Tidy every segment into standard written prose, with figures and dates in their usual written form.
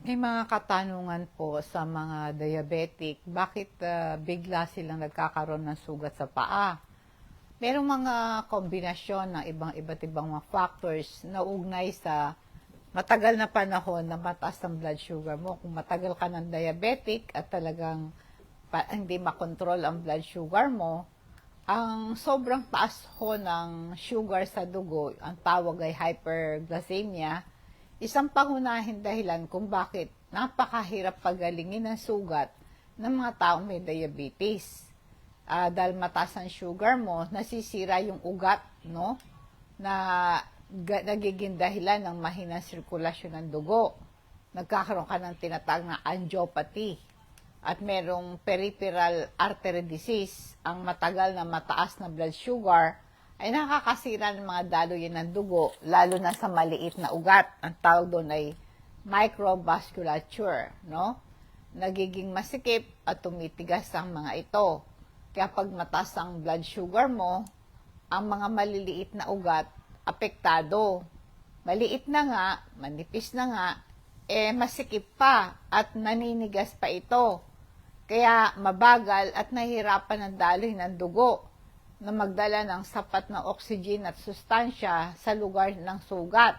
May mga katanungan po sa mga diabetic, bakit bigla silang nagkakaroon ng sugat sa paa? Merong mga kombinasyon ng iba't ibang mga factors na ugnay sa matagal na panahon na mataas ang blood sugar mo. Kung matagal ka ng diabetic at talagang hindi makontrol ang blood sugar mo, ang sobrang taas ho ng sugar sa dugo, ang tawag ay hyperglycemia, isang pangunahing dahilan kung bakit napakahirap pagalingin ng sugat ng mga taong may diabetes. Dahil mataas ang sugar mo, nasisira yung ugat, no? Na nagiging dahilan ng mahinang sirkulasyon ng dugo. Nagkakaroon ka ng tinatawag na angiopathy. At merong peripheral artery disease, ang matagal na mataas na blood sugar, ay nakakasira ng mga daluyan ng dugo, lalo na sa maliit na ugat. Ang tawag doon ay microvasculature, no? Nagiging masikip at tumitigas ang mga ito. Kaya pag mataas ang blood sugar mo, ang mga maliliit na ugat, apektado. Maliit na nga, manipis na nga, masikip pa at naninigas pa ito. Kaya mabagal at nahihirapan ang daloy ng dugo na magdala ng sapat na oxygen at sustansya sa lugar ng sugat.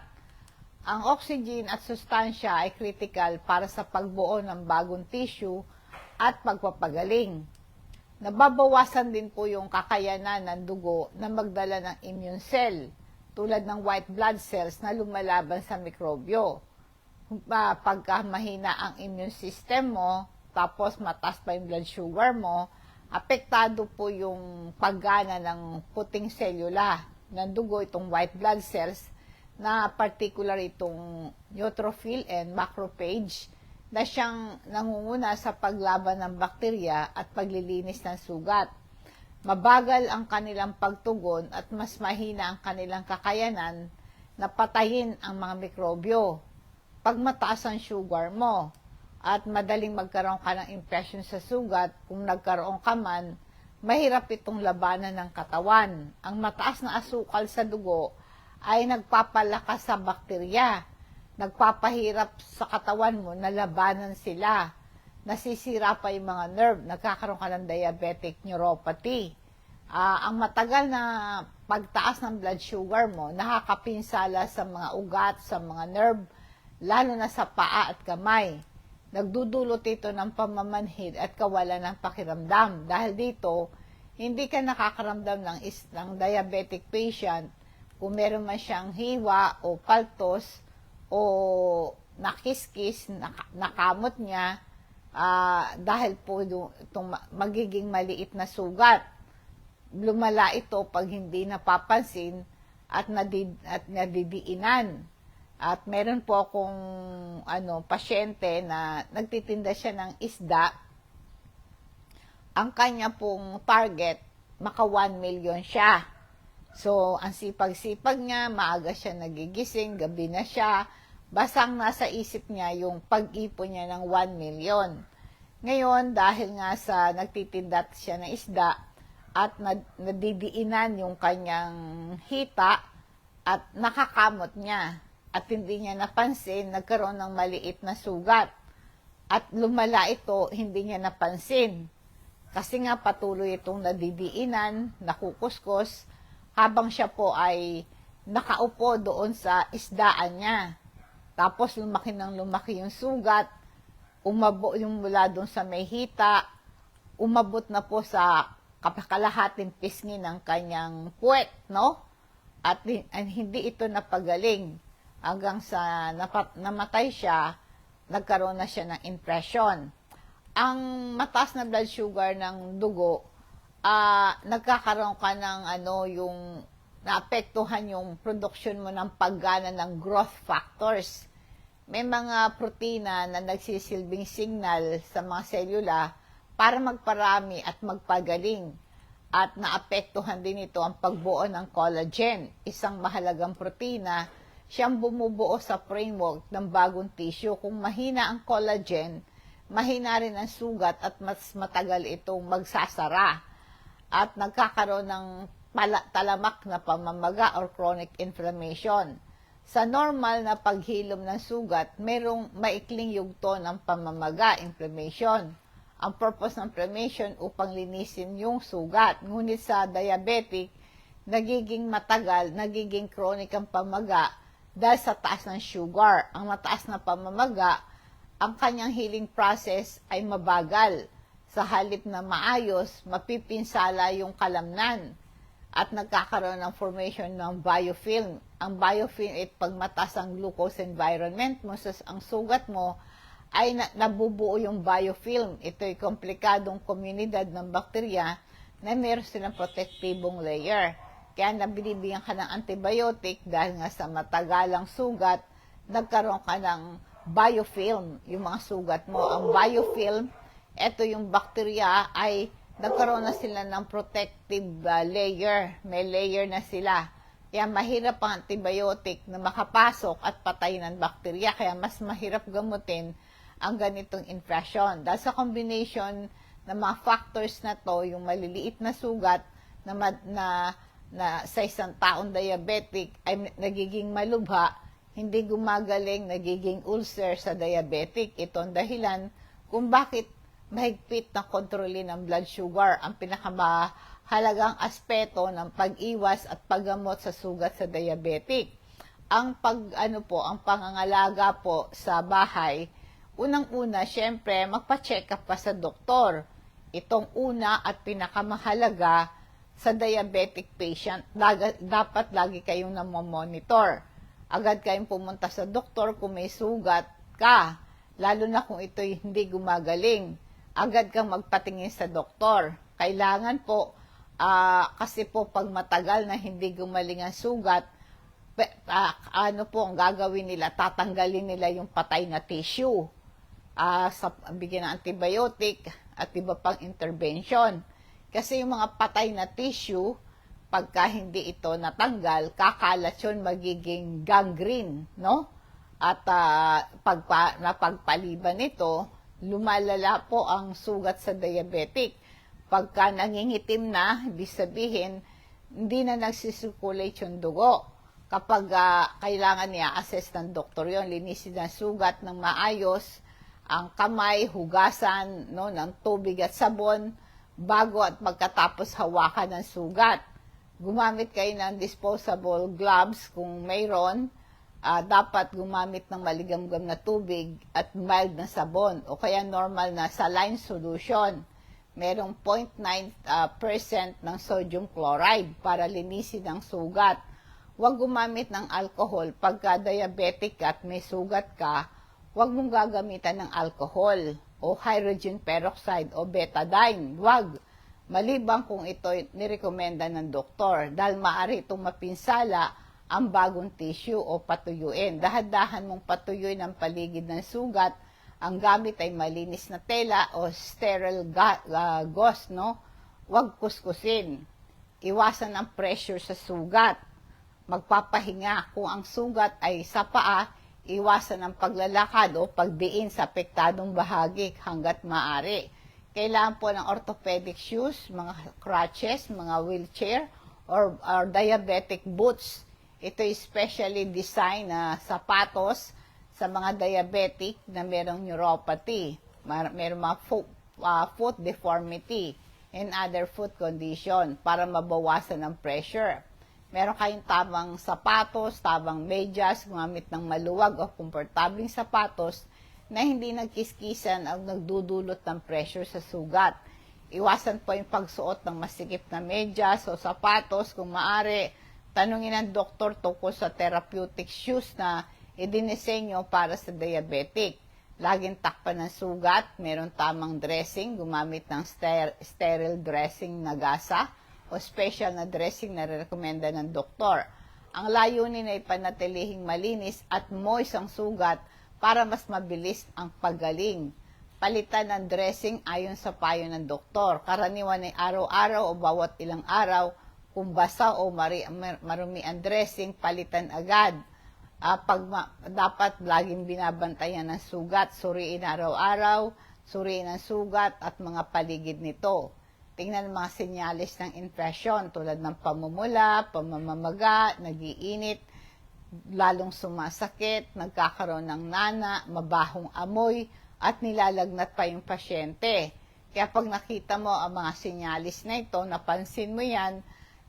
Ang oxygen at sustansya ay critical para sa pagbuo ng bagong tissue at pagpapagaling. Nababawasan din po yung kakayanan ng dugo na magdala ng immune cell, tulad ng white blood cells na lumalaban sa mikrobyo. Pagka mahina ang immune system mo, tapos mataas pa yung blood sugar mo, apektado po yung paggana ng puting selula ng dugo, itong white blood cells, na particular itong neutrophil and macrophage, na siyang nangunguna sa paglaban ng bakterya at paglilinis ng sugat. Mabagal ang kanilang pagtugon at mas mahina ang kanilang kakayanan na patayin ang mga mikrobyo. Pag mataas ang sugar mo at madaling magkaroon ka ng infection sa sugat, kung nagkaroon ka man, mahirap itong labanan ng katawan. Ang mataas na asukal sa dugo ay nagpapalakas sa bakterya, nagpapahirap sa katawan mo na labanan sila. Nasisira pa yung mga nerve, nagkakaroon ka ng diabetic neuropathy. Ang matagal na pagtaas ng blood sugar mo, nakakapinsala sa mga ugat, sa mga nerve, lalo na sa paa at kamay. Nagdudulot ito ng pamamanhid at kawalan ng pakiramdam. Dahil dito, hindi ka nakakaramdam ng diabetic patient kung meron man siyang hiwa o paltos o nakiskis, nakamot niya, dahil po itong magiging maliit na sugat. Lumala ito pag hindi napapansin at nadidiinan. At meron po akong pasyente na nagtitinda siya ng isda. Ang kanya pong target, maka 1 million siya. So, ang sipag-sipag niya, maaga siya nagigising, gabi na siya. Basang nasa isip niya yung pag-ipon niya ng 1 million. Ngayon, dahil nga sa nagtitinda siya ng isda at nadidiinan yung kanyang hita at nakakamot niya, at hindi niya napansin, nagkaroon ng maliit na sugat. At lumala ito, hindi niya napansin. Kasi nga patuloy itong nadidiinan, nakukuskos, habang siya po ay nakaupo doon sa isdaan niya. Tapos lumaki yung sugat, umabot yung mula doon sa may hita, umabot na po sa kalahating pisngi ng kanyang puwet, no? At hindi ito napagaling. Hanggang sa namatay siya, nagkaroon na siya ng impression. Ang mataas na blood sugar ng dugo, nagkakaroon ka ng yung naapektuhan yung production mo ng paggana ng growth factors. May mga protina na nagsisilbing signal sa mga selula para magparami at magpagaling. At naapektuhan din ito ang pagbuo ng collagen, isang mahalagang protina. Siyang bumubuo sa framework ng bagong tissue. Kung mahina ang collagen, mahina rin ang sugat at mas matagal itong magsasara. At nagkakaroon ng talamak na pamamaga or chronic inflammation. Sa normal na paghilom ng sugat, mayroong maikling yugto ng pamamaga, inflammation. Ang purpose ng inflammation upang linisin yung sugat. Ngunit sa diabetic, nagiging matagal, nagiging chronic ang pamaga dahil sa taas ng sugar. Ang mataas na pamamaga, ang kanyang healing process ay mabagal. Sa halip na maayos, mapipinsala yung kalamnan at nagkakaroon ng formation ng biofilm. Ang biofilm ay pag mataas ang glucose environment mo, ang sugat mo ay nabubuo yung biofilm. Ito ay komplikadong komunidad ng bakterya na meron silang protektibong layer. Kaya nabinibigyan ka ng antibiotic dahil nga sa matagalang sugat, nagkaroon ka ng biofilm, yung mga sugat mo. Ang biofilm, ito yung bakterya ay nagkaroon na sila ng protective layer. May layer na sila. Kaya mahirap ang antibiotic na makapasok at patayin ng bakterya. Kaya mas mahirap gamutin ang ganitong infection. Dahil sa combination ng mga factors na to, yung maliliit na sugat na sa isang taong diabetic ay nagiging malubha, hindi gumagaling, nagiging ulcer sa diabetic. Ito ang dahilan kung bakit mahigpit na kontrolin ang blood sugar, ang pinakamahalagang aspeto ng pag-iwas at paggamot sa sugat sa diabetic. Ang ang pangangalaga po sa bahay, unang-una, syempre, magpa-check up pa sa doktor. Itong una at pinakamahalaga sa diabetic patient, dapat lagi kayong namomonitor. Agad kayong pumunta sa doktor kung may sugat ka, lalo na kung ito'y hindi gumagaling. Agad kang magpatingin sa doktor. Kailangan po, kasi po pag matagal na hindi gumaling ang sugat, ang gagawin nila, tatanggalin nila yung patay na tissue. Bigyan ng antibiotic at iba pang intervention. Kasi yung mga patay na tissue, pagka hindi ito natanggal, kakalat yun, magiging gangrene, no? At napagpaliban nito, lumalala po ang sugat sa diabetic. Pagka nangingitim na, ibig sabihin, hindi na nagsisirculate yung dugo. Kapag kailangan niya assess ng doktor yon, linisin ang sugat ng maayos, ang kamay, hugasan ng tubig at sabon, bago at pagkatapos hawakan ng sugat. Gumamit kayo ng disposable gloves kung mayroon. Dapat gumamit ng maligamgam na tubig at mild na sabon o kaya normal na saline solution. Merong 0.9% ng sodium chloride para linisin ang sugat. Huwag gumamit ng alcohol pagka diabetic at may sugat ka. Huwag mong gagamitan ng alcohol o hydrogen peroxide o betadine. Huwag. Maliban kung ito nirekomenda ng doktor dahil maaari itong mapinsala ang bagong tissue o patuyuin. Dahan-dahan mong patuyuin ang paligid ng sugat. Ang gamit ay malinis na tela o sterile gauze, no? Huwag kuskusin. Iwasan ang pressure sa sugat. Magpapahinga. Kung ang sugat ay sa paa, iwasan ang paglalakad o pagdiin sa apektadong bahagi hanggat maaari. Kailangan po ng orthopedic shoes, mga crutches, mga wheelchair, or diabetic boots. Ito is specially designed na sapatos sa mga diabetic na merong neuropathy, merong mga foot deformity, and other foot condition para mabawasan ang pressure. Meron kayong tamang sapatos, tamang medyas, gumamit ng maluwag o komportabling sapatos na hindi nagkiskisan o nagdudulot ng pressure sa sugat. Iwasan po yung pagsuot ng masikip na medyas o sapatos kung maaari. Tanungin ng doktor tungkol sa therapeutic shoes na idinisenyo para sa diabetic. Laging takpan ng sugat, meron tamang dressing, gumamit ng sterile dressing na gasa o special na dressing na rekomenda ng doktor. Ang layunin ay panatilihing malinis at moist ang sugat para mas mabilis ang paggaling. Palitan ng dressing ayon sa payo ng doktor. Karaniwan ay araw-araw o bawat ilang araw. Kung basa o marumi ang dressing, palitan agad. Dapat laging binabantayan ng sugat, suriin araw-araw, suriin ang sugat at mga paligid nito. Tingnan ang mga senyalis ng infection tulad ng pamumula, pamamamaga, nagiinit. lalong sumasakit, nagkakaroon ng nana, mabahong amoy, at nilalagnat pa yung pasyente. Kaya pag nakita mo ang mga sinyalis na ito, napansin mo yan,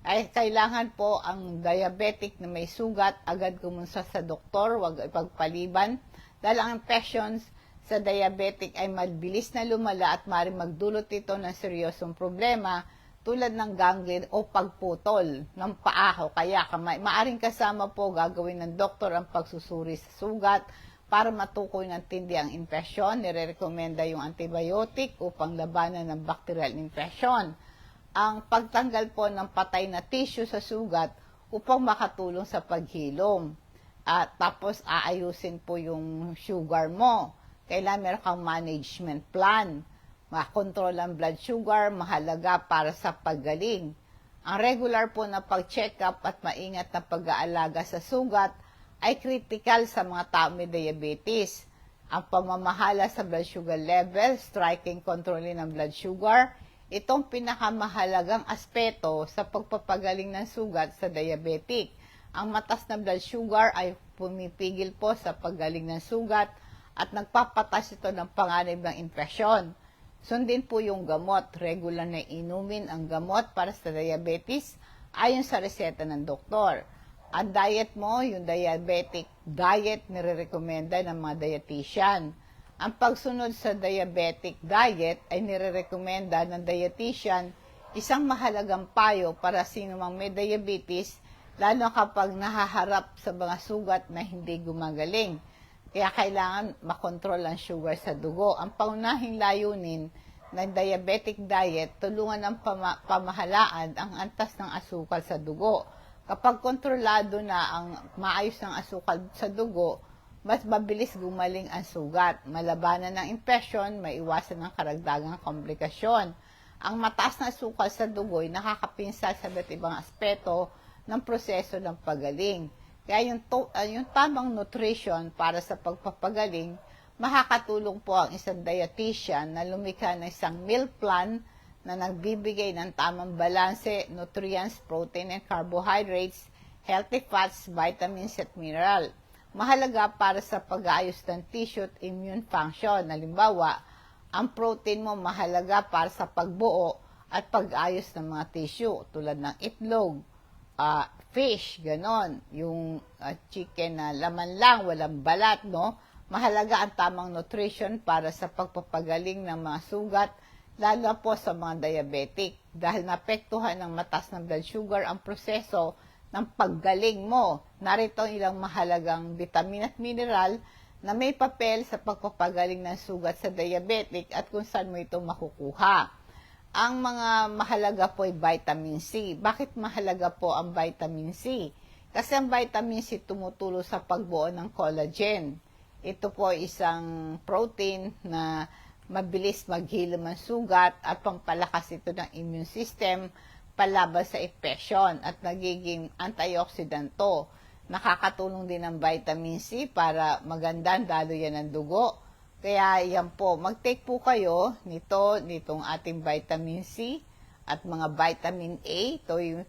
ay kailangan po ang diabetic na may sugat, agad kumunsa sa doktor, huwag ipagpaliban. Dahil ang infections sa diabetic ay mabilis na lumala at maaaring magdulot ito ng seryosong problema tulad ng gangrene o pagputol ng paa o kaya kamay. Maaaring kasama po gagawin ng doktor ang pagsusuri sa sugat para matukoy ng tindi ang infeksyon. Nire-recommenda yung antibiotic upang labanan ng bacterial infection. Ang pagtanggal po ng patay na tissue sa sugat upang makatulong sa paghilom. At tapos aayusin po yung sugar mo. Kailangan meron kang management plan. Makontrol ang blood sugar, mahalaga para sa paggaling. Ang regular po na pag-check up at maingat na pag-aalaga sa sugat ay critical sa mga tao may diabetes. Ang pamamahala sa blood sugar level, striking controlling ng blood sugar, itong pinakamahalagang aspeto sa pagpapagaling ng sugat sa diabetic. Ang mataas na blood sugar ay pumipigil po sa paggaling ng sugat at nagpapatas ito ng panganib ng infeksyon. Sundin po yung gamot. Regular na inumin ang gamot para sa diabetes ayon sa reseta ng doktor. Ang diet mo, yung diabetic diet, nire-recommenda ng mga dietitian. Ang pagsunod sa diabetic diet ay nire-recommenda ng dietitian, isang mahalagang payo para sino mang may diabetes, lalo kapag nahaharap sa mga sugat na hindi gumagaling. Kaya kailangan makontrol ang sugar sa dugo. Ang paunahing layunin ng diabetic diet, tulungan ng pamahalaan ang antas ng asukal sa dugo. Kapag kontrolado na ang maayos ng asukal sa dugo, mas mabilis gumaling ang sugat, malabanan ng infeksyon, maiwasan ng karagdagang komplikasyon. Ang mataas na asukal sa dugo ay nakakapinsala sa iba't ibang aspeto ng proseso ng pagaling. Kaya yung tamang nutrition para sa pagpapagaling, makakatulong po ang isang dietitian na lumikha ng isang meal plan na nagbibigay ng tamang balanse, nutrients, protein and carbohydrates, healthy fats, vitamins at mineral. Mahalaga para sa pag-aayos ng tissue at immune function. Halimbawa, ang protein mo mahalaga para sa pagbuo at pag-ayos ng mga tissue tulad ng itlog, fish, ganon. Yung chicken na laman lang, walang balat, no? Mahalaga ang tamang nutrition para sa pagpapagaling ng mga sugat, lalo po sa mga diabetic dahil naapektuhan ng mataas ng blood sugar ang proseso ng paggaling mo. Narito ang ilang mahalagang vitamin at mineral na may papel sa pagpapagaling ng sugat sa diabetic at kung saan mo ito makukuha. Ang mga mahalaga po ay vitamin C. Bakit mahalaga po ang vitamin C? Kasi ang vitamin C tumutulong sa pagbuo ng collagen. Ito po ay isang protein na mabilis maghilom ang sugat at pampalakas ito ng immune system palaban sa infection at nagiging antioxidant to. Nakakatulong din ang vitamin C para maganda ang daloy ng dugo. Kaya yan po, mag-take po kayo nitong ating vitamin C at mga vitamin A. Ito yung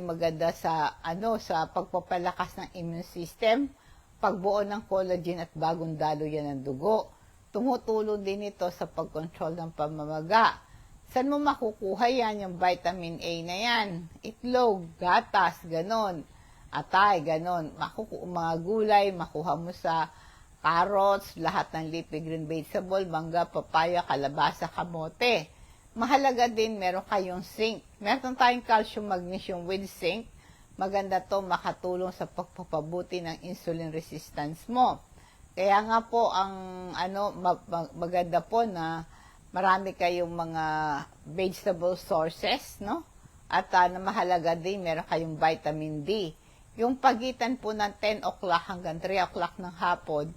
maganda sa pagpapalakas ng immune system, pagbuo ng collagen at bagong daloy ng dugo. Tumutulong din ito sa pag-control ng pamamaga. Saan mo makukuha yan, yung vitamin A na yan? Itlog, gatas, ganon. Atay, ganon. Mga gulay, makuha mo sa carrots, lahat ng leafy green vegetable, mangga, papaya, kalabasa, kamote. Mahalaga din, meron kayong zinc. Meron tayong calcium, magnesium with zinc. Maganda to, makatulong sa pagpapabuti ng insulin resistance mo. Kaya nga po, maganda po na marami kayong mga vegetable sources, no? At na mahalaga din, meron kayong vitamin D. Yung pagitan po ng 10 o'clock hanggang 3 o'clock ng hapon,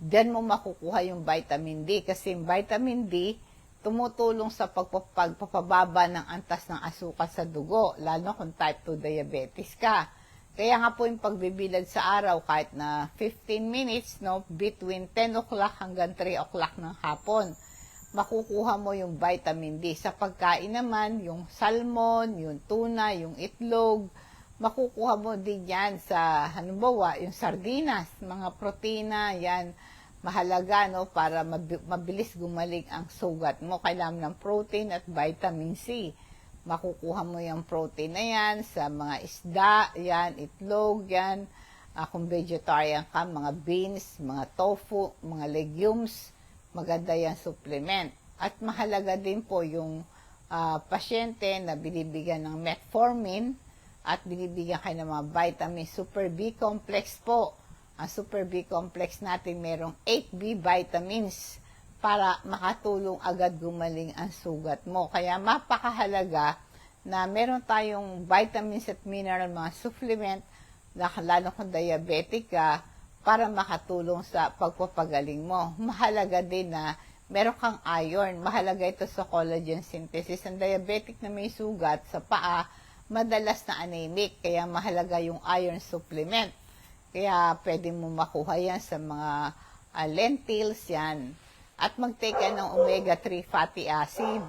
diyan mo makukuha yung vitamin D. Kasi yung vitamin D, tumutulong sa pagpapababa ng antas ng asukal sa dugo, lalo kung type 2 diabetes ka. Kaya nga po yung pagbibilad sa araw, kahit na 15 minutes, no, between 10 o'clock hanggang 3 o'clock ng hapon, makukuha mo yung vitamin D. Sa pagkain naman, yung salmon, yung tuna, yung itlog, makukuha mo din yan sa, halimbawa, yung sardinas, mga protina, yan, mahalaga, no, para mabilis gumaling ang sugat mo. Kailangan ng protein at vitamin C. Makukuha mo yung protein na yan sa mga isda, yan, itlog, yan, kung vegetarian ka, mga beans, mga tofu, mga legumes, maganda yan supplement. At mahalaga din po yung pasyente na binibigyan ng metformin at binibigyan kayo ng mga vitamin. Super B complex po. Ang Super B complex natin merong 8B vitamins para makatulong agad gumaling ang sugat mo. Kaya mapakahalaga na meron tayong vitamins at mineral, mga supplement, lalo kung diabetic ka, para makatulong sa pagpapagaling mo. Mahalaga din na meron kang iron. Mahalaga ito sa collagen synthesis. Ang diabetic na may sugat sa paa, madalas na anemic, kaya mahalaga yung iron supplement. Kaya pwede mo makuha yan sa mga lentils yan. At mag-take ka ng omega-3 fatty acid.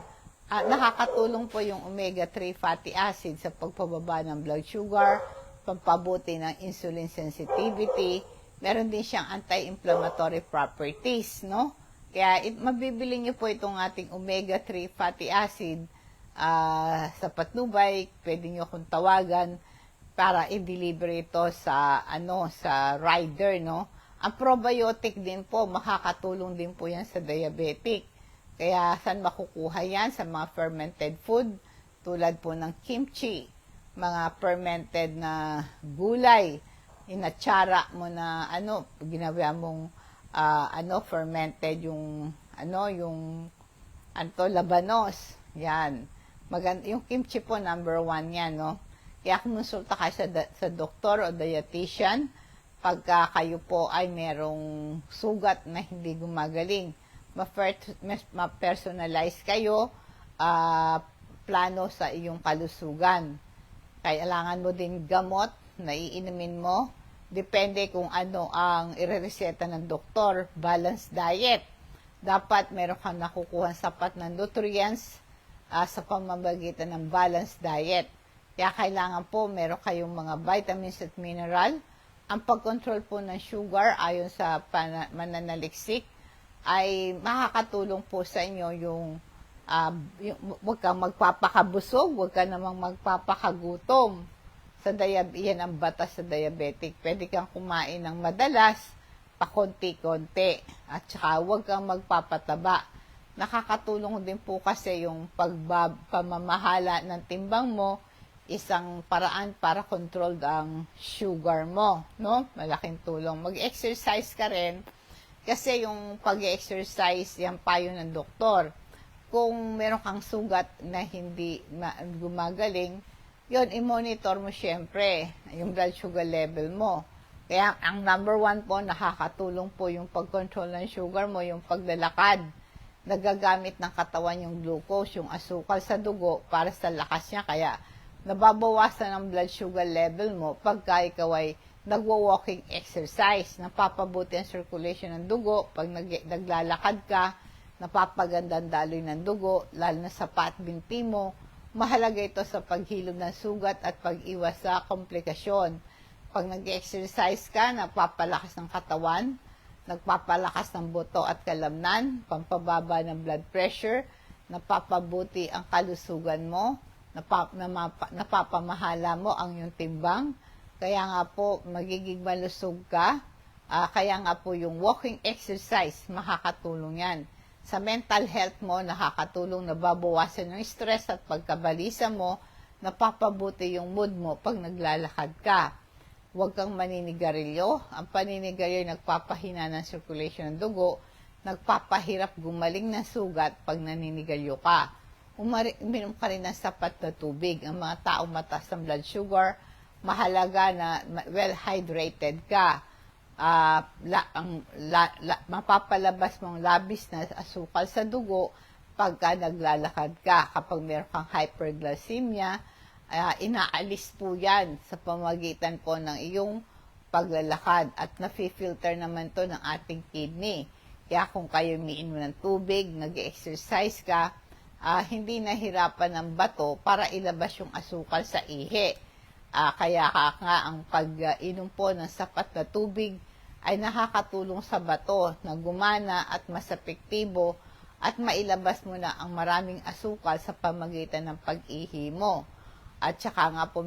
Nakakatulong po yung omega-3 fatty acid sa pagpababa ng blood sugar, pampabuti ng insulin sensitivity. Meron din siyang anti-inflammatory properties, no? Kaya mabibili niyo po itong ating omega-3 fatty acid sa Patnubay. Pwede nyo akong tawagan para i-deliver ito sa sa rider, no. Ang probiotic din po, makakatulong din po yan sa diabetic. Kaya saan makukuha yan? Sa mga fermented food tulad po ng kimchi, mga fermented na gulay, inatsara mo na ginawa mong fermented yung labanos, yan. Yung kimchi po, number 1 yan, no? Kaya kumonsulta kayo sa doktor o dietitian pagka kayo po ay merong sugat na hindi gumagaling. Ma-personalize kayo, plano sa iyong kalusugan. Kailangan mo din gamot na iinumin mo. Depende kung ano ang irereseta ng doktor. Balanced diet. Dapat meron kang nakukuha sapat na nutrients sa pamamagitan ng balanced diet. Kaya kailangan po meron kayong mga vitamins at mineral. Ang pag-control po ng sugar ayon sa mananaliksik ay makakatulong po sa inyo yung huwag kang magpapakabusog, huwag ka namang magpapakagutom. Yan ang batas sa diabetic. Pwede kang kumain ng madalas, pakonti-konti, at saka huwag kang magpapataba. Nakakatulong din po kasi yung pamamahala ng timbang mo, isang paraan para control ang sugar mo, no? Malaking tulong. Mag-exercise ka rin kasi yung pag-exercise, yan payo ng doktor. Kung meron kang sugat na hindi gumagaling, yun, i-monitor mo syempre yung blood sugar level mo. Kaya ang number 1 po, nakakatulong po yung pag-control ng sugar mo, yung paglalakad. Nagagamit ng katawan yung glucose, yung asukal sa dugo para sa lakas niya. Kaya nababawasan ang blood sugar level mo pagka ikaw ay nagwo-walking exercise. Napapabuti ang circulation ng dugo. Pag naglalakad ka, napapaganda ang daloy ng dugo, lalo na sa paa at binti mo. Mahalaga ito sa paghilom ng sugat at pag-iwas sa komplikasyon. Pag nag-exercise ka, napapalakas ng katawan, nagpapalakas ng buto at kalamnan, pampababa ng blood pressure, napapabuti ang kalusugan mo, napapamahala mo ang iyong timbang. Kaya nga po, magiging malusog ka. Kaya nga po yung walking exercise, makakatulong yan. Sa mental health mo, nakakatulong, nababawasan yung stress at pagkabalisa mo, napapabuti yung mood mo pag naglalakad ka. Huwag kang maninigarilyo. Ang paninigarilyo ay nagpapahina ng circulation ng dugo, nagpapahirap gumaling ng sugat pag naninigarilyo ka. Uminom ka rin ng sapat na tubig. Ang mga tao mataas ng blood sugar, mahalaga na well-hydrated ka. Mapapalabas mong labis na asukal sa dugo pagka naglalakad ka. Kapag meron kang hyperglycemia, inaalis po yan sa pamagitan po ng iyong paglalakad at nafi-filter naman to ng ating kidney. Kaya kung kayo umiinom ng tubig, nag-exercise ka, hindi nahirapan ng bato para ilabas yung asukal sa ihi. Kaya nga ang pag-inom po ng sapat na tubig ay nakakatulong sa bato na gumana at mas epektibo at mailabas mo na ang maraming asukal sa pamagitan ng pag-ihi mo. At saka nga po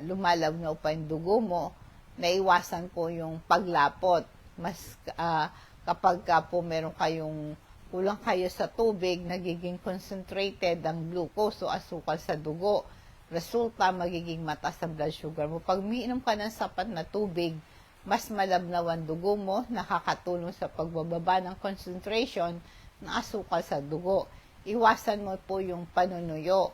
lumalabnaw pa yung dugo mo, naiwasan po yung paglapot. Kapag po meron kayong kulang kayo sa tubig, nagiging concentrated ang glucose o asukal sa dugo. Resulta, magiging mataas ang blood sugar mo. Pag umiinom ka ng sapat na tubig, mas malabnaw ang dugo mo, nakakatulong sa pagbababa ng concentration ng asukal sa dugo. Iwasan mo po yung panunuyo.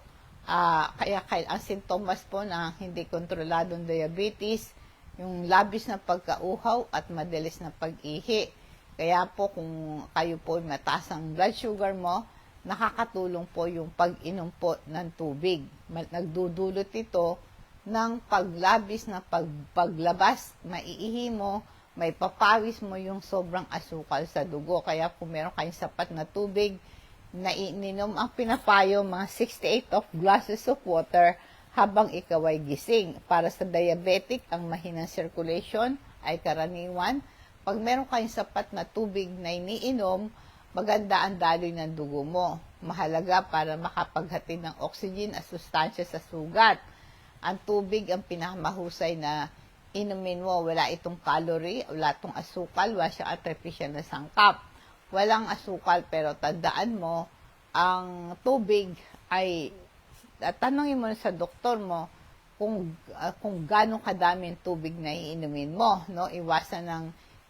Kaya ang sintomas po ng hindi kontroladong diabetes, yung labis na pagkauhaw at madalis na pag-ihi. Kaya po kung kayo po mataas ang blood sugar mo, nakakatulong po yung pag-inom po ng tubig. Nagdudulot ito ng paglabis na paglabas, maiihi mo, may papawis mo yung sobrang asukal sa dugo. Kaya kung meron kayong sapat na tubig, na ininom ang pinapayo mga 68 of glasses of water habang ikaw ay gising. Para sa diabetic, ang mahinang circulation ay karaniwan. Pag meron kayong sapat na tubig na iniinom, maganda ang daloy ng dugo mo. Mahalaga para makapaghatid ng oxygen at sustansya sa sugat. Ang tubig ang pinakamahusay na inumin mo. Wala itong calorie, wala itong asukal, wala siyang artificial na sangkap. Walang asukal, pero tandaan mo, ang tubig ay, tanongin mo sa doktor mo kung gano'ng kadami ang tubig na iinumin mo. No? Iwasan ng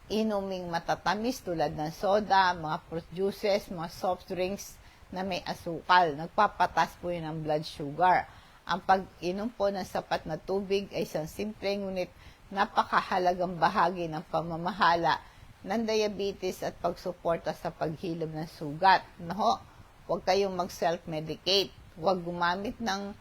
inuming matatamis tulad ng soda, mga fruit juices, mga soft drinks na may asukal. Nagpapatas po yun ng blood sugar. Ang pag-inom po ng sapat na tubig ay isang simple ngunit napakahalagang bahagi ng pamamahala ng diabetes at pagsuporta sa paghilom ng sugat. No? Huwag kayong mag-self-medicate. Huwag gumamit ng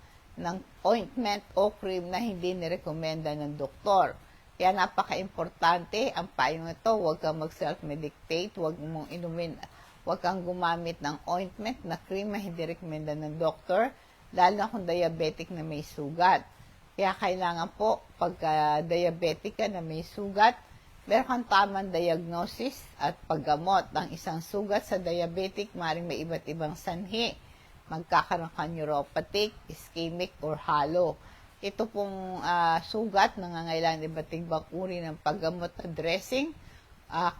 ointment o cream na hindi nirekomenda ng doktor. Kaya napaka-importante ang payong ito, huwag kang mag-self-medicate, huwag kang gumamit ng ointment na cream na hindi rekomenda ng doktor, lalo na kung diabetic na may sugat. Kaya kailangan po, pagka diabetic ka na may sugat, meron kang tamang diagnosis at paggamot. Ang isang sugat sa diabetic, maaaring may iba't ibang sanhi. Magkakaroon ka neuropathic, ischemic, or hollow. Ito pong sugat, nangangailangan iba't ibang uri ng paggamot at dressing.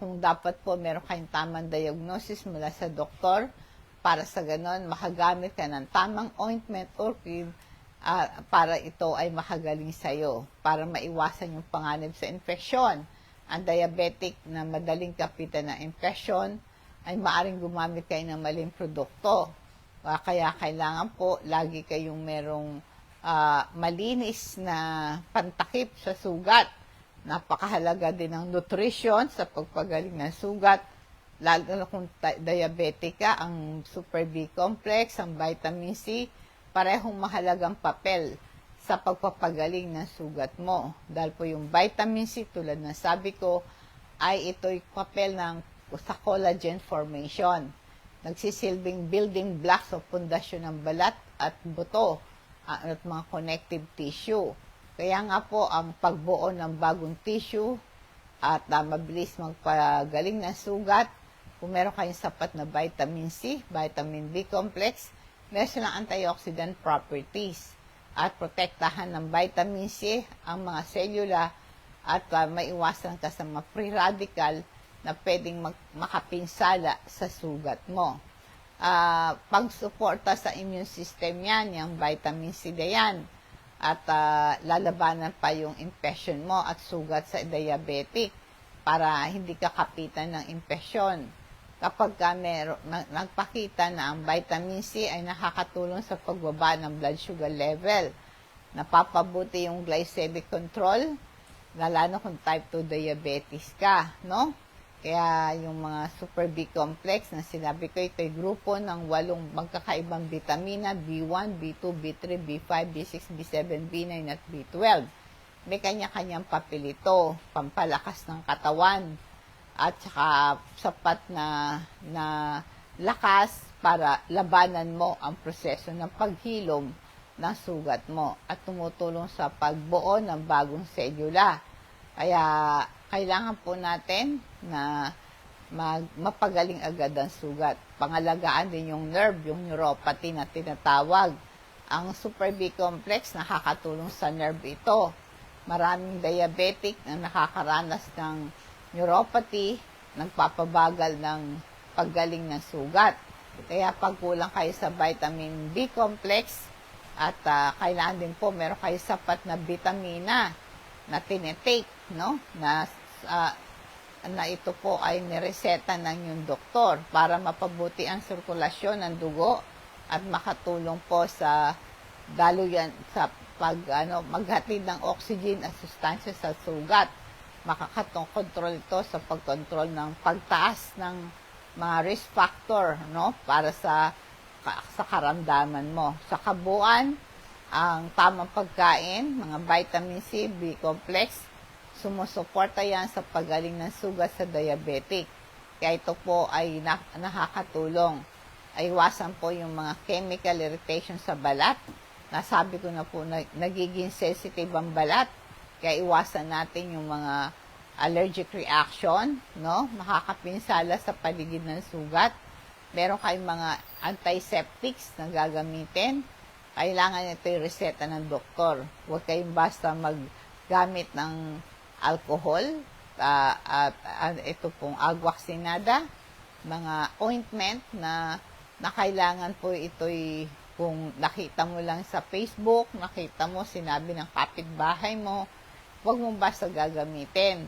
Kung dapat po meron kayong tamang diagnosis mula sa doktor, para sa ganon, makagamit ka ng tamang ointment or cream para ito ay makagaling sa'yo, para maiwasan yung panganib sa infeksyon. Ang diabetic na madaling kapitan ng infeksyon ay maaaring gumamit kayo ng maling produkto. Kaya kailangan po lagi kayong merong malinis na pantakip sa sugat. Napakahalaga din ng nutrition sa pagpagaling ng sugat. Lalo na kung diabetic ka, ang Super B complex, ang vitamin C, parehong mahalagang papel sa pagpapagaling ng sugat mo. Dahil po yung vitamin C, tulad ng sabi ko, ay ito'y papel sa collagen formation. Nagsisilbing building blocks o pundasyon ng balat at buto at mga connective tissue. Kaya nga po, ang pagbuo ng bagong tissue at mabilis magpagaling ng sugat, kung meron kayong sapat na vitamin C, vitamin B complex, meron silang antioxidant properties at protektahan ng vitamin C ang mga selula at maiwasan ka sa mga free radical na pwedeng makapinsala sa sugat mo. Pagsuporta sa immune system yan, yung vitamin C na yan, at lalabanan pa yung infection mo at sugat sa diabetic para hindi ka kapitan ng infeksyon. Kapag nagpakita na ang vitamin C ay nakakatulong sa pagbaba ng blood sugar level, napapabuti yung glycemic control, lalo kung type 2 diabetes ka, no? Kaya yung mga Super B complex na sinabi ko, ito'y grupo ng 8 magkakaibang vitamina, B1, B2, B3, B5, B6, B7, B9, at B12. May kanya-kanyang papel ito, pampalakas ng katawan, at saka sapat na lakas para labanan mo ang proseso ng paghilom ng sugat mo at tumutulong sa pagbuo ng bagong selula. Kaya kailangan po natin na mapagaling agad ang sugat. Pangalagaan din yung nerve, yung neuropathy na tinatawag. Ang Super B complex nakakatulong sa nerve ito. Maraming diabetic na nakakaranas ng neuropathy, nagpapabagal ng paggaling ng sugat. Kaya pag kulang kayo sa vitamin B complex at kailangan din po meron kayo sapat na vitamina na tinetake, no? Na ito po ay nireseta ng yung doktor para mapabuti ang sirkulasyon ng dugo at makatulong po sa daluyan sa maghatid ng oxygen at sustansya sa sugat. Makakatong-control ito sa pagkontrol ng pagtaas ng mga risk factor, no, para sa karamdaman mo. Sa kabuuan, ang tamang pagkain, mga vitamin C, B complex, sumusuporta yan sa pagaling ng sugat sa diabetic. Kaya ito po ay nakakatulong. Ay iwasan po yung mga chemical irritation sa balat. Nasabi ko na po na nagiging sensitive ang balat. Kaya iwasan natin yung mga allergic reaction, no? Makakapinsala sa paligid ng sugat. Meron kayong mga antiseptics na gagamitin. Kailangan ito yung reseta ng doktor. Huwag kayong basta maggamit ng alcohol, at ito pong agwaksinada, mga ointment na kailangan po ito'y kung nakita mo lang sa Facebook, nakita mo, sinabi ng kapitbahay mo, huwag mo basta gagamitin.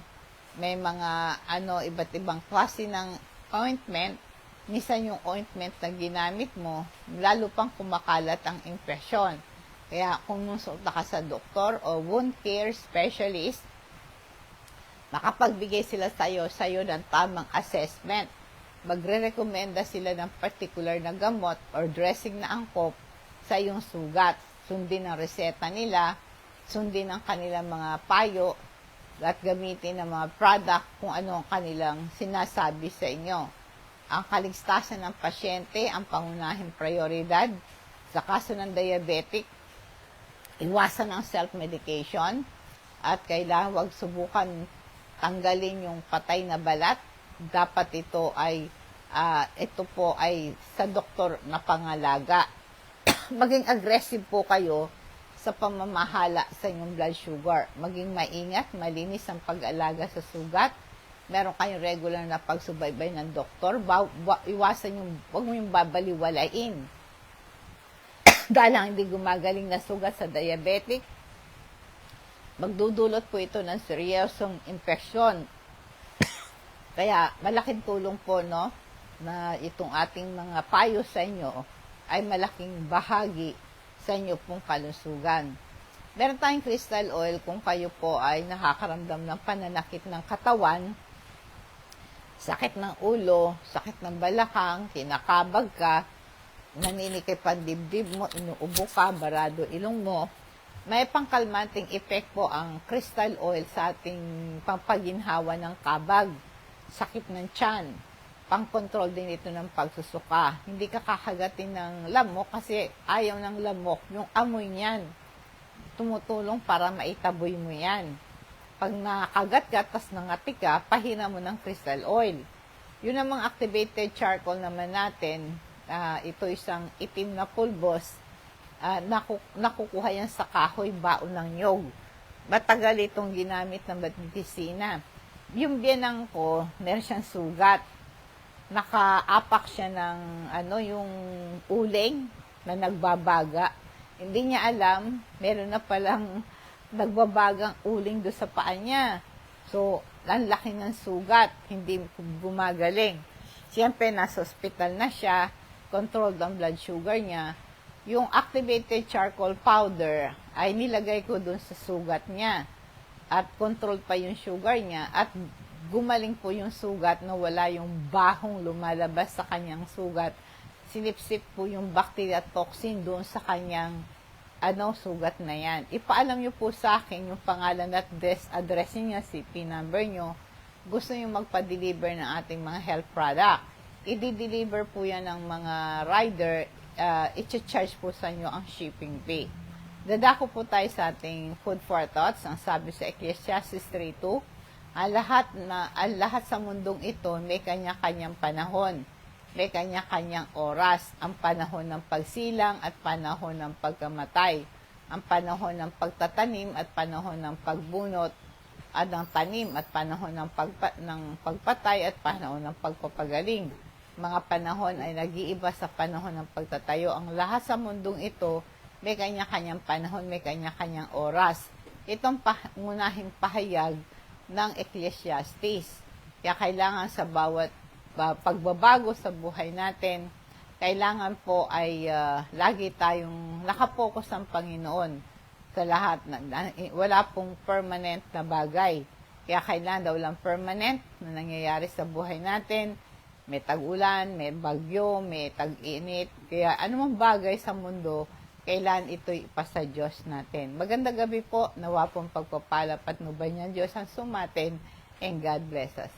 May mga iba't ibang klase ng ointment. Minsan yung ointment na ginamit mo, lalo pang kumakalat ang impresyon. Kaya kung nusulta ka sa doktor o wound care specialist, makapagbigay sila sa'yo ng tamang assessment. Magre-recommenda sila ng particular na gamot or dressing na angkop sa iyong sugat. Sundin ang reseta nila, sundin ang kanilang mga payo, at gamitin ng mga product kung ano ang kanilang sinasabi sa inyo. Ang kaligtasan ng pasyente ang pangunahing prioridad. Sa kaso ng diabetic, iwasan ang self-medication at kailangan wag subukan tanggalin yung patay na balat. Dapat ito po ay sa doktor na pangalaga. Maging aggressive po kayo sa pamamahala sa inyong blood sugar. Maging maingat, malinis ang pag-alaga sa sugat. Meron kayong regular na pagsubaybay ng doktor. Iwasan yung, huwag mo yung babaliwalain. Dahil lang hindi gumagaling na sugat sa diabetic, magdudulot po ito ng seryosong infeksyon. Kaya malaking tulong po, no, na itong ating mga payo sa inyo ay malaking bahagi sa inyo pong kalusugan. Meron tayong crystal oil kung kayo po ay nakakaramdam ng pananakit ng katawan, sakit ng ulo, sakit ng balakang, kinakabag ka, naninikip ang dibdib mo, inuubo ka, barado ilong mo. May pangkalmanting effect po ang crystal oil sa ating pampaginhawa ng kabag, sakit ng tiyan, pang-control din ito ng pagsusuka. Hindi ka kakagatin ng lamok kasi ayaw ng lamok. Yung amoy niyan, tumutulong para maitaboy mo yan. Pag nakagat ka, tas nangati ka, pahina mo ng crystal oil. Yun namang activated charcoal naman natin, ito isang itim na pulbos, nakukuha yan sa kahoy, baon ng nyog. Matagal itong ginamit ng medisina. Yung biyanang ko, meron siyang sugat. Nakaapak siya ng yung uling na nagbabaga. Hindi niya alam, meron na palang nagbabagang uling do sa paa niya. So, ang laki ng sugat, hindi gumagaling. Siyempre, nasa ospital na siya, controlled ang blood sugar niya. Yung activated charcoal powder ay nilagay ko dun sa sugat niya. At controlled pa yung sugar niya at gumaling po yung sugat na wala yung bahong lumalabas sa kanyang sugat. Sinipsip po yung bacteria toxin doon sa kanyang sugat na yan. Ipaalam nyo po sa akin yung pangalan at address niya, CP number nyo. Gusto nyo magpa-deliver ng ating mga health product. I-deliver po yan ng mga rider i-charge po sa inyo ang shipping fee. Dadako po tayo sa ating food for thoughts. Ang sabi sa Ecclesiastes 3:2, ang lahat sa mundong ito may kanya-kanyang panahon, may kanya-kanyang oras, ang panahon ng pagsilang at panahon ng pagkamatay, ang panahon ng pagtatanim at panahon ng pagbunot at ng tanim at panahon ng pagpatay at panahon ng pagpapagaling. Mga panahon ay nag-iiba sa panahon ng pagtatayo. Ang lahat sa mundong ito may kanya-kanyang panahon, may kanya-kanyang oras. Itong ngunahing pahayag ng Ecclesiastes. Kaya kailangan sa bawat pagbabago sa buhay natin, kailangan po ay lagi tayong nakapokus sa Panginoon sa lahat. Wala pong permanent na bagay. Kaya kailangan daw lang permanent na nangyayari sa buhay natin. May tag-ulan, may bagyo, may tag-init. Kaya anumang bagay sa mundo, kailan ito'y ipasa Diyos natin. Magandang gabi po. Nawa pong pagpapala patnubay niyan Diyos ang sumatin, and God bless us.